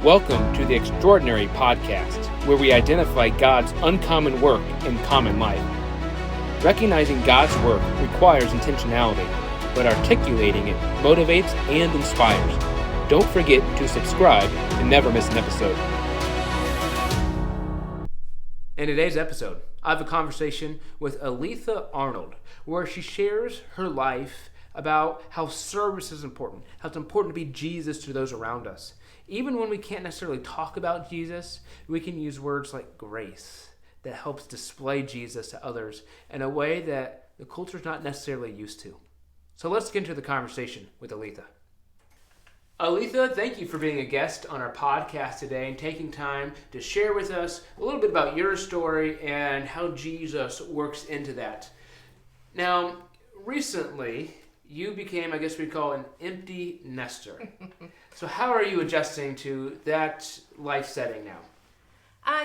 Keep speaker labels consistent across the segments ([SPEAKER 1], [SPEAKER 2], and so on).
[SPEAKER 1] Welcome to the Extraordinary Podcast, where we identify God's uncommon work in common life. Recognizing God's work requires intentionality, but articulating it motivates and inspires. Don't forget to subscribe and never miss an episode. In today's episode, I have a conversation with Aletha Arnold, where she shares her life about how service is important, how it's important to be Jesus to those around us. Even when we can't necessarily talk about Jesus, we can use words like grace that helps display Jesus to others in a way that the culture's not necessarily used to. So let's get into the conversation with Aletha. Aletha, thank you for being a guest on our podcast today and taking time to share with us a little bit about your story and how Jesus works into that. Now, recently, you became, I guess we'd call, an empty nester. So how are you adjusting to that life setting now?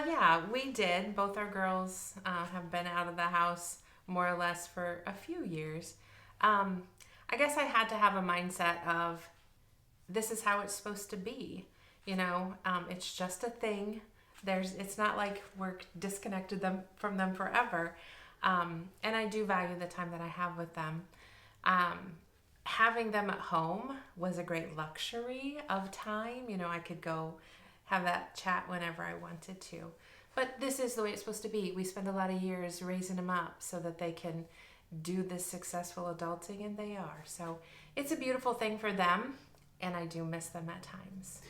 [SPEAKER 2] Yeah, we did. Both our girls have been out of the house more or less for a few years. I guess I had to have a mindset of, this is how it's supposed to be. You know, it's just a thing. It's not like we're disconnected from them forever. And I do value the time that I have with them. Having them at home was a great luxury of time. You know, I could go have that chat whenever I wanted to. But this is the way it's supposed to be. We spend a lot of years raising them up so that they can do this successful adulting, and they are. So it's a beautiful thing for them, and I do miss them at times.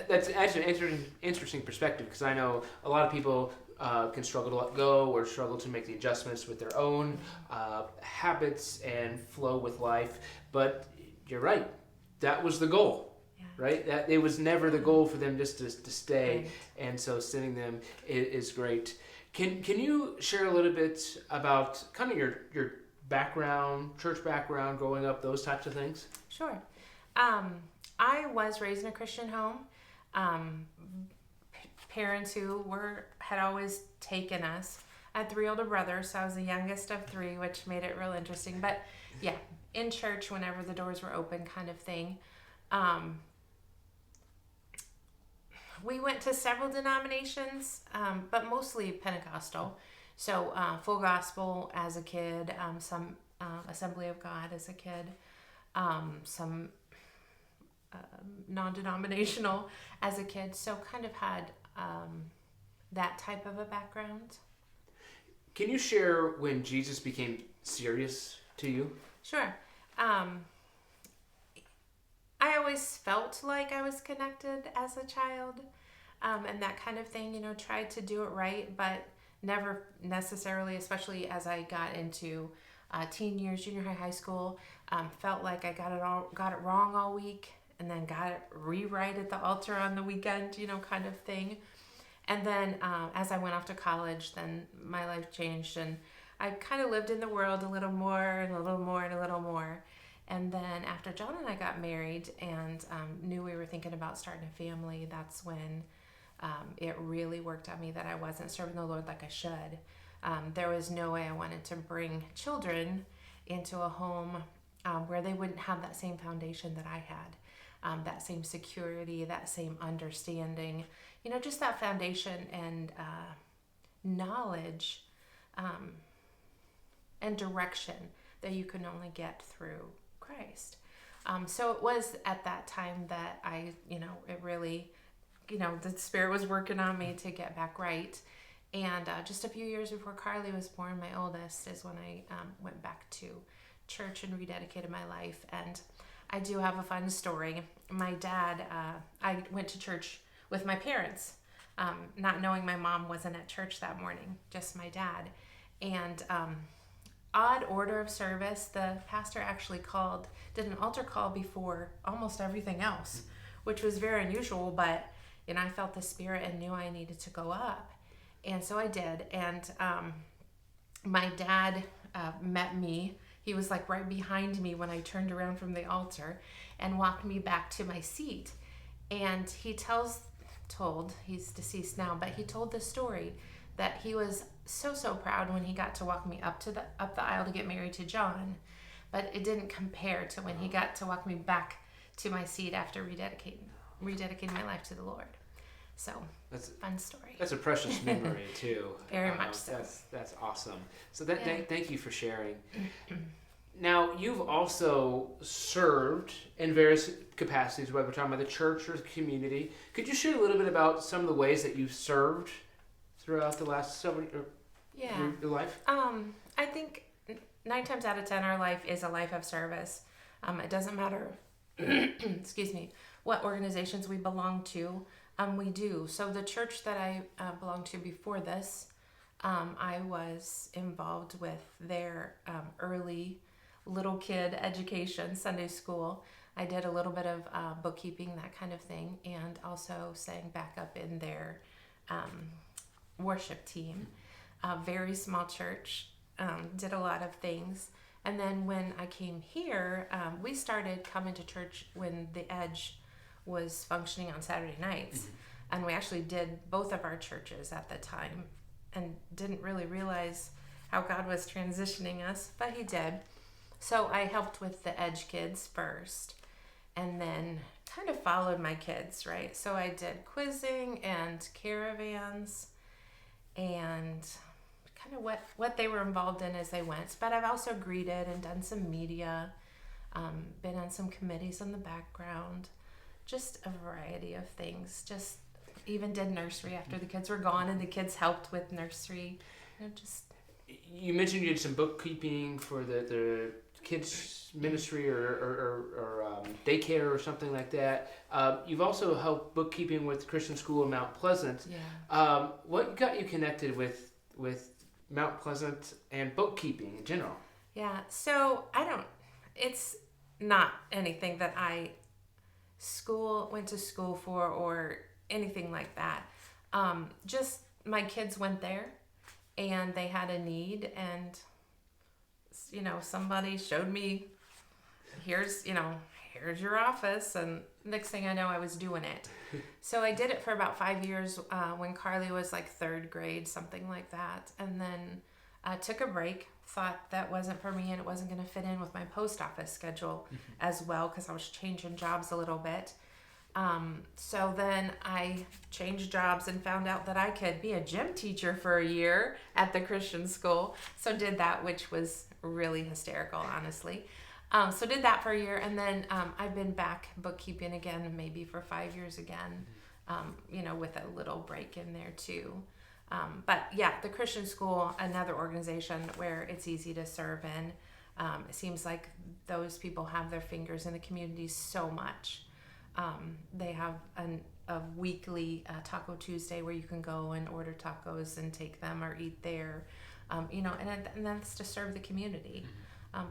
[SPEAKER 1] That's actually an interesting perspective, because I know a lot of people can struggle to let go or struggle to make the adjustments with their own habits and flow with life. But you're right. That was the goal, right? That it was never the goal for them just to stay. Right. And so sending them is great. Can you share a little bit about kind of your background, church background, growing up, those types of things?
[SPEAKER 2] Sure. I was raised in a Christian home. Parents who had always taken us. I had 3 older brothers, so I was the youngest of 3, which made it real interesting. But yeah, in church whenever the doors were open, kind of thing. We went to several denominations, but mostly Pentecostal. So full gospel as a kid, some Assembly of God as a kid, some non-denominational as a kid. So kind of had that type of a background.
[SPEAKER 1] Can you share when Jesus became serious to you?
[SPEAKER 2] Sure. I always felt like I was connected as a child, and that kind of thing, you know, tried to do it right, but never necessarily, especially as I got into teen years, junior high school, felt like I got it wrong all week, and then got it rewrite at the altar on the weekend, you know, kind of thing. And then as I went off to college, then my life changed, and I kind of lived in the world a little more and a little more and a little more. And then after John and I got married and knew we were thinking about starting a family, that's when it really worked on me that I wasn't serving the Lord like I should. There was no way I wanted to bring children into a home where they wouldn't have that same foundation that I had. That same security, that same understanding, you know, just that foundation and knowledge and direction that you can only get through Christ. So it was at that time that I, you know, it really, you know, the Spirit was working on me to get back right. And just a few years before Carly was born, my oldest, is when I went back to church and rededicated my life. And I do have a fun story. My dad, I went to church with my parents, not knowing my mom wasn't at church that morning, just my dad. And odd order of service, the pastor actually did an altar call before almost everything else, which was very unusual, but, you know, I felt the Spirit and knew I needed to go up. And so I did. And my dad met me. He was like right behind me when I turned around from the altar and walked me back to my seat. And he he's deceased now, but he told the story that he was so proud when he got to walk me up the aisle to get married to John, but it didn't compare to when he got to walk me back to my seat after rededicating my life to the Lord. So
[SPEAKER 1] That's
[SPEAKER 2] fun story.
[SPEAKER 1] That's a precious memory too.
[SPEAKER 2] Very much so.
[SPEAKER 1] That's awesome. So thank you for sharing. Now, you've also served in various capacities, whether we're talking about the church or the community. Could you share a little bit about some of the ways that you've served throughout the last your life?
[SPEAKER 2] I think 9 times out of 10, our life is a life of service. It doesn't matter, excuse me, what organizations we belong to. We do. So the church that I belonged to before this, I was involved with their early little kid education, Sunday school. I did a little bit of bookkeeping, that kind of thing, and also sang backup in their worship team. Very small church, did a lot of things. And then when I came here, we started coming to church when the Edge was functioning on Saturday nights. And we actually did both of our churches at the time and didn't really realize how God was transitioning us, but he did. So I helped with the Edge kids first and then kind of followed my kids, right? So I did quizzing and caravans and kind of what they were involved in as they went. But I've also greeted and done some media, been on some committees in the background, just a variety of things. Just even did nursery after the kids were gone, and the kids helped with nursery.
[SPEAKER 1] You mentioned you did some bookkeeping for the kids ministry or daycare or something like that. You've also helped bookkeeping with Christian School in Mount Pleasant.
[SPEAKER 2] Yeah.
[SPEAKER 1] What got you connected with Mount Pleasant and bookkeeping in general?
[SPEAKER 2] Yeah, so it's not anything that I went to school for or anything like that. Just my kids went there and they had a need, and somebody showed me, here's your office, and next thing I know I was doing it. So I did it for about 5 years when Carly was like 3rd grade, something like that, and then took a break, thought that wasn't for me and it wasn't going to fit in with my post office schedule as well, because I was changing jobs a little bit. So then I changed jobs and found out that I could be a gym teacher for a year at the Christian school. So did that, which was really hysterical, honestly. So did that for a year, and then I've been back bookkeeping again, maybe for 5 years again, with a little break in there too. But yeah, the Christian school, another organization where it's easy to serve in. It seems like those people have their fingers in the community so much. They have a weekly Taco Tuesday where you can go and order tacos and take them or eat there, and that's to serve the community.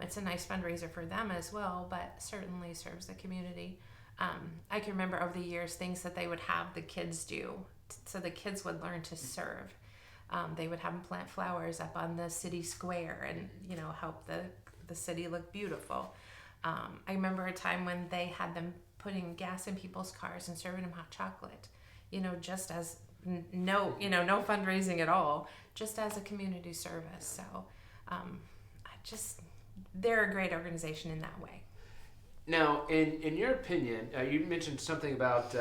[SPEAKER 2] It's a nice fundraiser for them as well, but certainly serves the community. I can remember over the years things that they would have the kids do, so the kids would learn to serve. They would have them plant flowers up on the city square and help the city look beautiful. I remember a time when they had them putting gas in people's cars and serving them hot chocolate, just as no fundraising at all, just as a community service. So they're a great organization in that way.
[SPEAKER 1] Now, in your opinion, you mentioned something about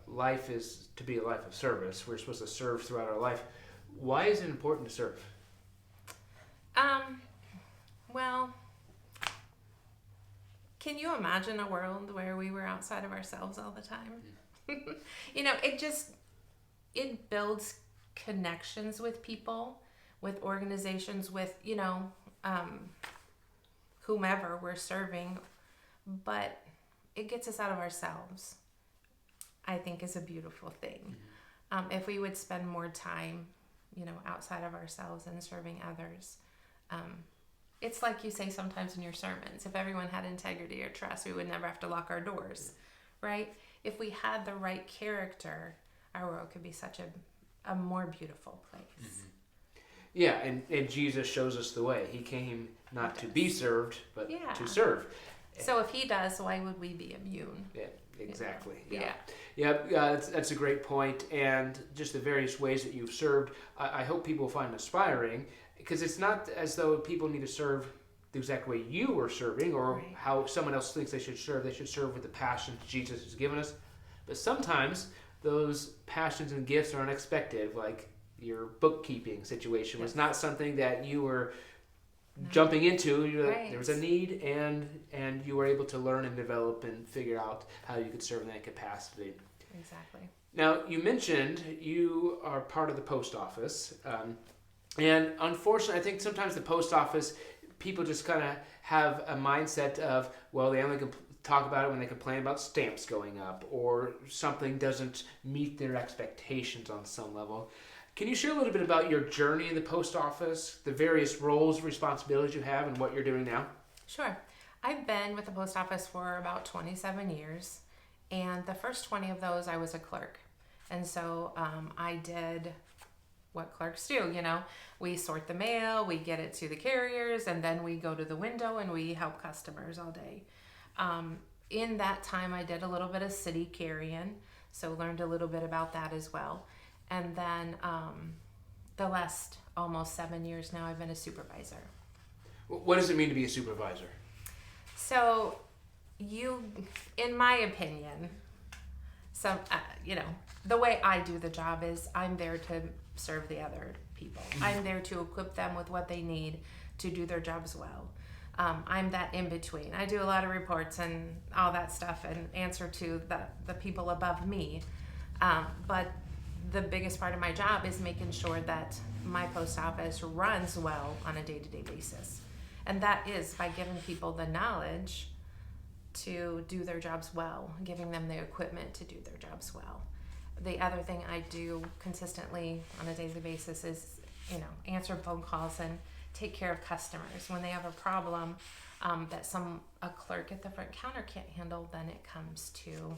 [SPEAKER 1] life is to be a life of service. We're supposed to serve throughout our life. Why is it important to serve?
[SPEAKER 2] Well, can you imagine a world where we were outside of ourselves all the time? It builds connections with people, with organizations, with, whomever we're serving, but it gets us out of ourselves, I think, is a beautiful thing. If we would spend more time, outside of ourselves and serving others. It's like you say sometimes in your sermons, if everyone had integrity or trust, we would never have to lock our doors, right? If we had the right character, our world could be such a more beautiful place.
[SPEAKER 1] Yeah, and Jesus shows us the way. He came not to be served, but to serve.
[SPEAKER 2] So if he does, why would we be immune?
[SPEAKER 1] Yeah, exactly.
[SPEAKER 2] Yeah.
[SPEAKER 1] That's a great point. And just the various ways that you've served, I hope people find inspiring, because it's not as though people need to serve the exact way you were serving or how someone else thinks they should serve. They should serve with the passion Jesus has given us. But sometimes those passions and gifts are unexpected, like your bookkeeping situation was not something that you were jumping into. There was a need, and you were able to learn and develop and figure out how you could serve in that capacity.
[SPEAKER 2] Exactly.
[SPEAKER 1] Now, you mentioned you are part of the post office, and unfortunately, I think sometimes the post office, people just kind of have a mindset of, well, they only talk about it when they complain about stamps going up or something doesn't meet their expectations on some level. Can you share a little bit about your journey in the post office, the various roles, responsibilities you have, and what you're doing now?
[SPEAKER 2] Sure. I've been with the post office for about 27 years, and the first 20 of those I was a clerk. And so I did what clerks do, We sort the mail, we get it to the carriers, and then we go to the window and we help customers all day. In that time, I did a little bit of city carrying, so learned a little bit about that as well. And then the last almost 7 years now, I've been a supervisor.
[SPEAKER 1] What does it mean to be a supervisor?
[SPEAKER 2] So in my opinion, the way I do the job is I'm there to serve the other people. I'm there to equip them with what they need to do their jobs well. I'm that in between. I do a lot of reports and all that stuff and answer to the people above me. But the biggest part of my job is making sure that my post office runs well on a day-to-day basis. And that is by giving people the knowledge to do their jobs well, giving them the equipment to do their jobs well. The other thing I do consistently on a daily basis is, answer phone calls and take care of customers. When they have a problem that a clerk at the front counter can't handle, then it comes to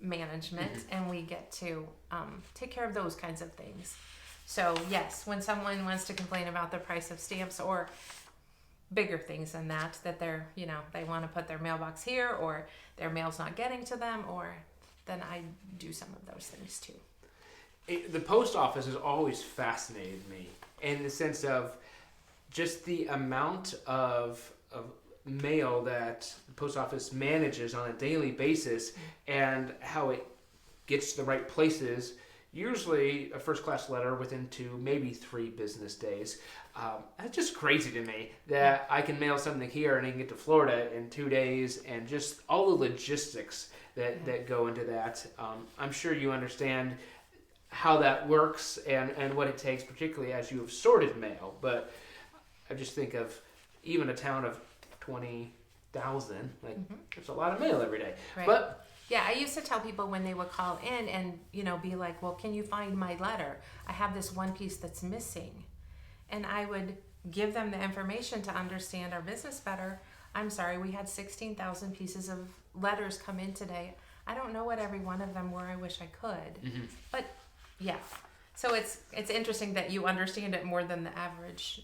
[SPEAKER 2] management, and we get to take care of those kinds of things. So yes, when someone wants to complain about the price of stamps or bigger things than that they're, they want to put their mailbox here or their mail's not getting to them, or then I do some of those things too.
[SPEAKER 1] The post office has always fascinated me in the sense of just the amount of mail that the post office manages on a daily basis and how it gets to the right places. Usually a first-class letter within 2, maybe 3 business days. That's just crazy to me that I can mail something here and I can get to Florida in 2 days, and just all the logistics that go into that. I'm sure you understand how that works and what it takes, particularly as you have sorted mail. But I just think of even a town of 20,000, there's a lot of mail every day.
[SPEAKER 2] Right.
[SPEAKER 1] But
[SPEAKER 2] yeah, I used to tell people when they would call in and, be like, well, can you find my letter? I have this one piece that's missing. And I would give them the information to understand our business better. I'm sorry, we had 16,000 pieces of letters come in today. I don't know what every one of them were. I wish I could. But yeah. So it's interesting that you understand it more than the average,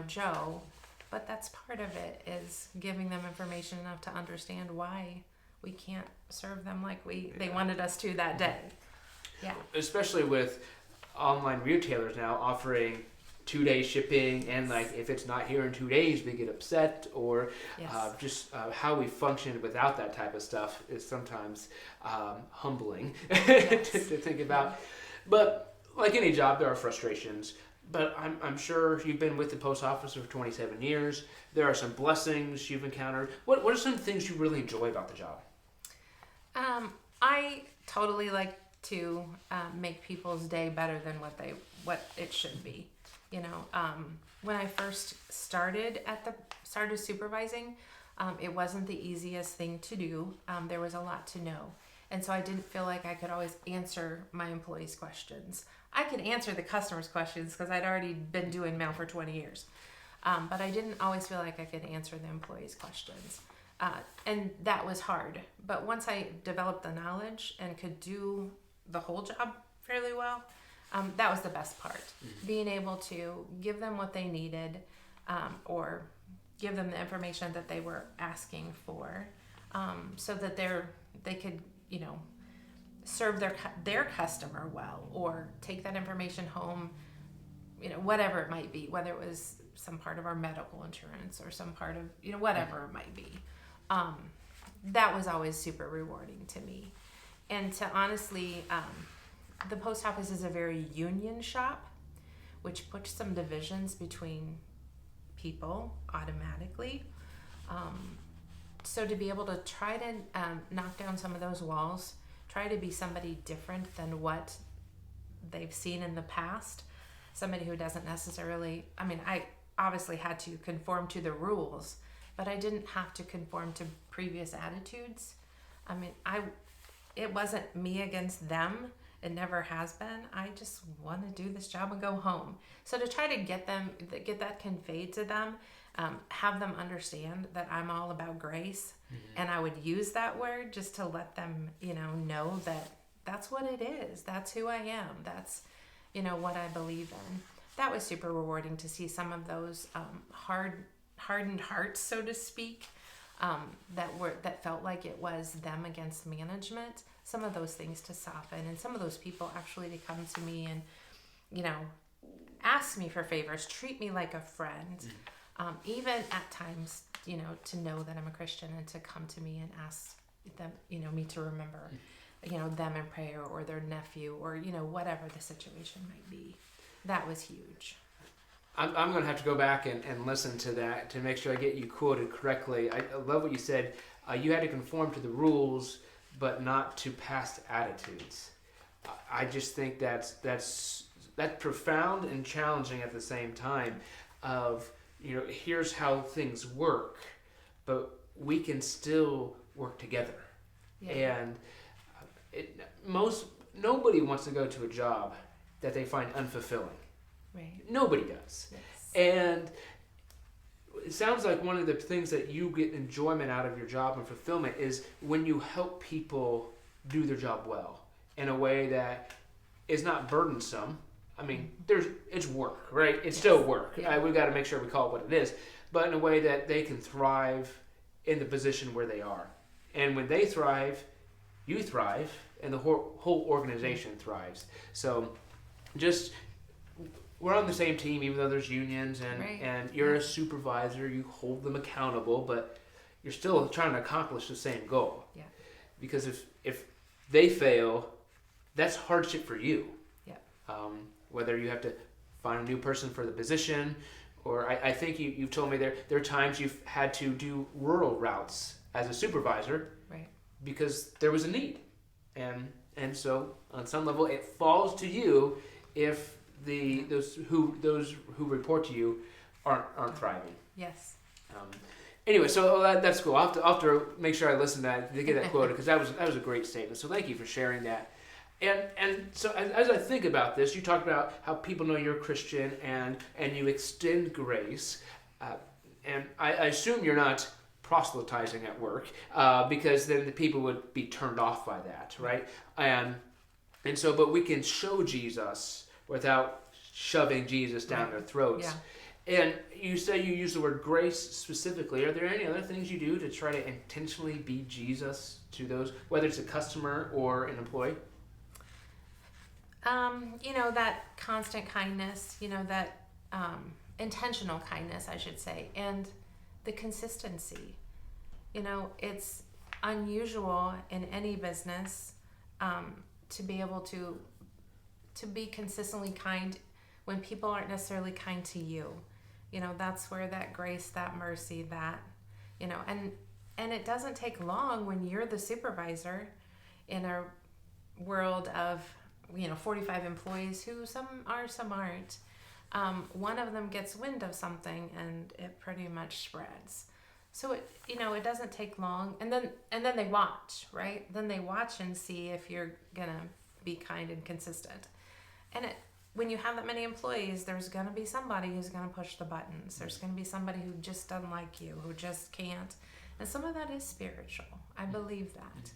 [SPEAKER 2] Joe. But that's part of it, is giving them information enough to understand why we can't serve them like they wanted us to that day. Yeah.
[SPEAKER 1] Especially with online retailers now offering 2-day shipping, and if it's not here in 2 days, we get upset, or how we function without that type of stuff is sometimes humbling to think about. But like any job, there are frustrations. But I'm sure you've been with the post office for 27 years. There are some blessings you've encountered. What are some things you really enjoy about the job?
[SPEAKER 2] I totally like to make people's day better than what it should be. When I first started supervising, it wasn't the easiest thing to do. There was a lot to know. And so I didn't feel like I could always answer my employees' questions. I could answer the customers' questions because I'd already been doing mail for 20 years. But I didn't always feel like I could answer the employees' questions. And that was hard. But once I developed the knowledge and could do the whole job fairly well, that was the best part. Being able to give them what they needed, or give them the information that they were asking for, so that they could, serve their customer well, or take that information home, whatever it might be, whether it was some part of our medical insurance or some part of, whatever it might be. That was always super rewarding to me. And to honestly, the post office is a very union shop, which puts some divisions between people automatically. So to be able to try to knock down some of those walls, try to be somebody different than what they've seen in the past, somebody who doesn't necessarily, I mean, I obviously had to conform to the rules, but I didn't have to conform to previous attitudes. I mean, it wasn't me against them. It never has been. I just want to do this job and go home. So to try to get that conveyed to them, have them understand that I'm all about grace, and I would use that word just to let them, know that that's what it is. That's who I am. That's, what I believe in. That was super rewarding to see some of those hardened hearts, so to speak, that felt like it was them against management. Some of those things to soften, and some of those people actually to come to me and, ask me for favors, treat me like a friend. Even at times, to know that I'm a Christian and to come to me and ask them, me to remember, them in prayer, or their nephew, or, whatever the situation might be. That was huge.
[SPEAKER 1] I'm going to have to go back and listen to that to make sure I get you quoted correctly. I love what you said. You had to conform to the rules, but not to past attitudes. I just think that's profound and challenging at the same time. Of here's how things work, but we can still work together. Yeah. And nobody wants to go to a job that they find unfulfilling.
[SPEAKER 2] Right.
[SPEAKER 1] Nobody does. Yes. And it sounds like one of the things that you get enjoyment out of your job and fulfillment is when you help people do their job well in a way that is not burdensome. I mean, it's work, right? It's still work. Yeah. We've got to make sure we call it what it is, but in a way that they can thrive in the position where they are. And when they thrive, you thrive, and the whole organization thrives. So we're on the same team, even though there's unions, and you're a supervisor, you hold them accountable, but you're still trying to accomplish the same goal.
[SPEAKER 2] Yeah.
[SPEAKER 1] Because if they fail, that's hardship for you.
[SPEAKER 2] Yeah.
[SPEAKER 1] Whether you have to find a new person for the position, or I think you've told me there are times you've had to do rural routes as a supervisor,
[SPEAKER 2] right? Because
[SPEAKER 1] there was a need, and so on some level it falls to you if those who report to you aren't thriving.
[SPEAKER 2] Yes.
[SPEAKER 1] Anyway, so that's cool. I'll have to make sure I listen to that to get that quoted, because that was a great statement. So thank you for sharing that. And so as I think about this, you talked about how people know you're a Christian and you extend grace, and I assume you're not proselytizing at work, because then the people would be turned off by that, right? And so, but we can show Jesus without shoving Jesus down their throats. Yeah. And you say you use the word grace specifically. Are there any other things you do to try to intentionally be Jesus to those, whether it's a customer or an employee?
[SPEAKER 2] That constant kindness, that intentional kindness, I should say, and the consistency. It's unusual in any business to be able to be consistently kind when people aren't necessarily kind to you. That's where that grace, that mercy, that, and it doesn't take long when you're the supervisor in a world of 45 employees, who some are, some aren't. One of them gets wind of something and it pretty much spreads. So it doesn't take long, and then they watch, right? Then they watch and see if you're gonna be kind and consistent. And when you have that many employees, there's gonna be somebody who's gonna push the buttons. There's gonna be somebody who just doesn't like you, who just can't. And some of that is spiritual. I believe that.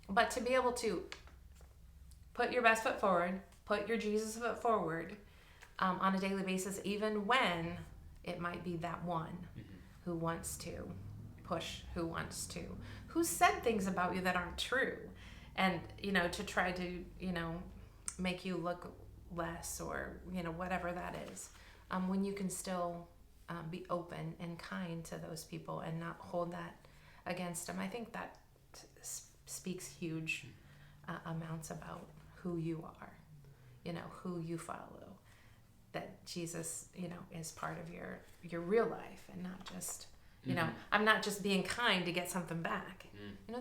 [SPEAKER 2] But to be able to put your best foot forward, put your Jesus foot forward on a daily basis, even when it might be that one who wants to push, who said things about you that aren't true, and to try to make you look less, or whatever that is, when you can still be open and kind to those people and not hold that against them. I think that speaks huge amounts about who you are, who you follow, that Jesus, is part of your real life, and not just, I'm not just being kind to get something back.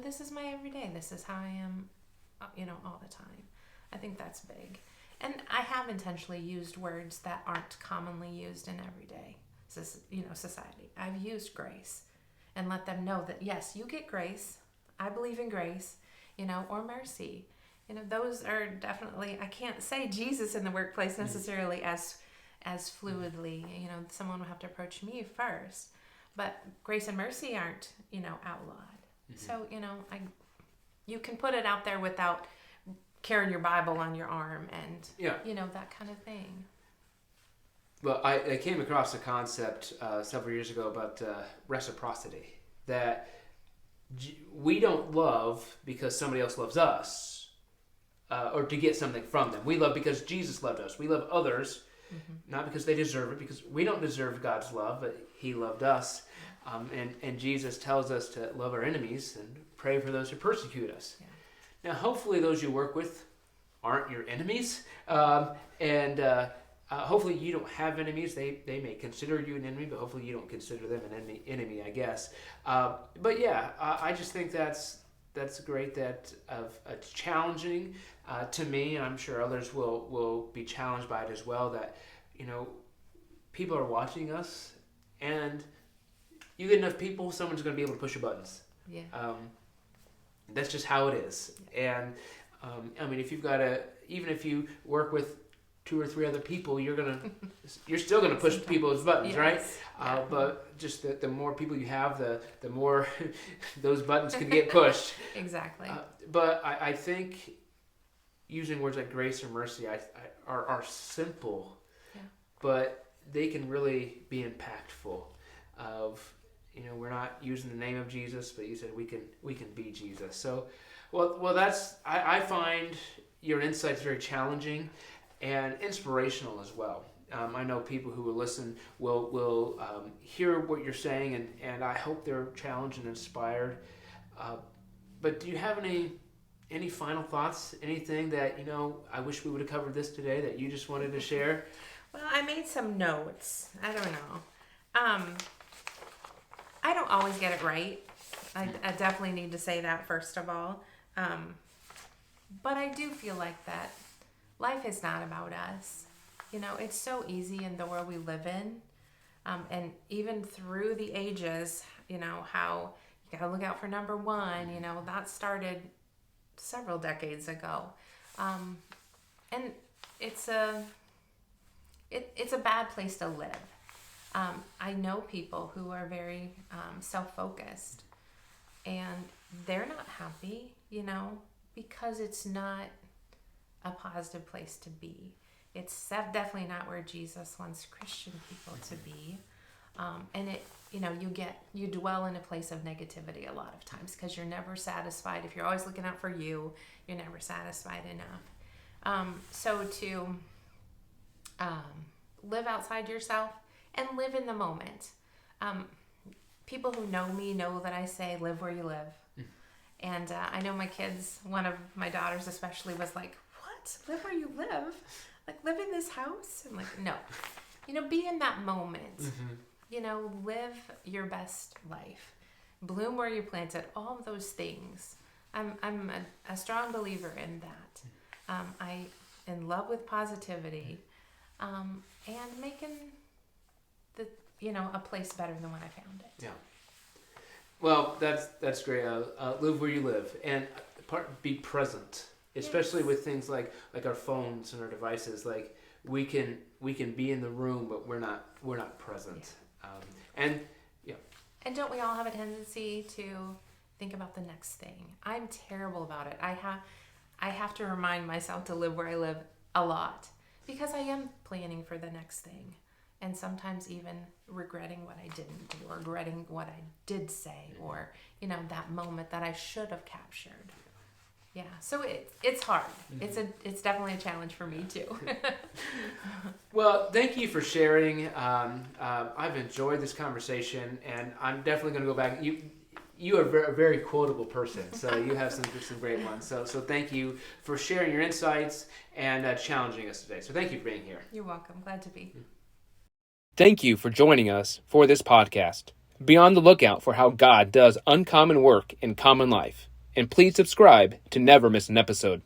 [SPEAKER 2] This is my everyday. This is how I am, all the time. I think that's big. And I have intentionally used words that aren't commonly used in everyday, society. I've used grace and let them know that, yes, you get grace. I believe in grace, or mercy. Those are definitely, I can't say Jesus in the workplace necessarily as fluidly. Someone will have to approach me first. But grace and mercy aren't, outlawed. So, you can put it out there without carrying your Bible on your arm and, that kind of thing.
[SPEAKER 1] Well, I came across a concept several years ago about reciprocity, that we don't love because somebody else loves us, or to get something from them. We love because Jesus loved us. We love others, not because they deserve it, because we don't deserve God's love, but He loved us. And Jesus tells us to love our enemies and pray for those who persecute us. Yeah. Now, hopefully those you work with aren't your enemies, and hopefully you don't have enemies. They may consider you an enemy, but hopefully you don't consider them an enemy, I guess. But yeah, I just think that's great. That it's challenging to me, and I'm sure others will be challenged by it as well. That people are watching us, and you get enough people, someone's going to be able to push your buttons.
[SPEAKER 2] Yeah.
[SPEAKER 1] That's just how it is. And if you've got even if you work with 2 or 3 other people, you're still gonna push people's buttons, yes. Right? Yeah. But just the more people you have, the more those buttons can get pushed.
[SPEAKER 2] Exactly.
[SPEAKER 1] But I think using words like grace or mercy are simple, but they can really be impactful. We're not using the name of Jesus, but you said we can be Jesus. So, well, that's I find your insights very challenging and inspirational as well. I know people who will listen will hear what you're saying, and I hope they're challenged and inspired. But do you have any final thoughts? Anything that I wish we would have covered this today that you just wanted to share?
[SPEAKER 2] Well, I made some notes. I don't know. I don't always get it right. I definitely need to say that first of all. But I do feel like that life is not about us. It's so easy in the world we live in. And even through the ages, how you gotta look out for number one, that started several decades ago. And it's a bad place to live. I know people who are very self-focused, and they're not happy, because it's not a positive place to be. It's definitely not where Jesus wants Christian people to be. And you dwell in a place of negativity a lot of times because you're never satisfied. If you're always looking out for you're never satisfied enough. So to live outside yourself and live in the moment. People who know me know that I say, live where you live. And I know my kids, one of my daughters especially, was like, what? Live where you live? Like, live in this house? I'm like, no. Be in that moment. Live your best life. Bloom where you're planted. All of those things. I'm a strong believer in that. I in love with positivity, and making a place better than when I found it.
[SPEAKER 1] Yeah. Well, that's great. Live where you live, and be present, especially with things like our phones and our devices. Like we can be in the room, but we're not present. Yeah.
[SPEAKER 2] And don't we all have a tendency to think about the next thing? I'm terrible about it. I have to remind myself to live where I live a lot, because I am planning for the next thing. And sometimes even regretting what I didn't do, or regretting what I did say, or, that moment that I should have captured. Yeah. So it's hard. It's definitely a challenge for me too.
[SPEAKER 1] Well, thank you for sharing. I've enjoyed this conversation, and I'm definitely going to go back. you are a very quotable person, so you have some great ones. So thank you for sharing your insights and challenging us today. So thank you for being here.
[SPEAKER 2] You're welcome. Glad to be.
[SPEAKER 1] Thank you for joining us for this podcast. Be on the lookout for how God does uncommon work in common life. And please subscribe to never miss an episode.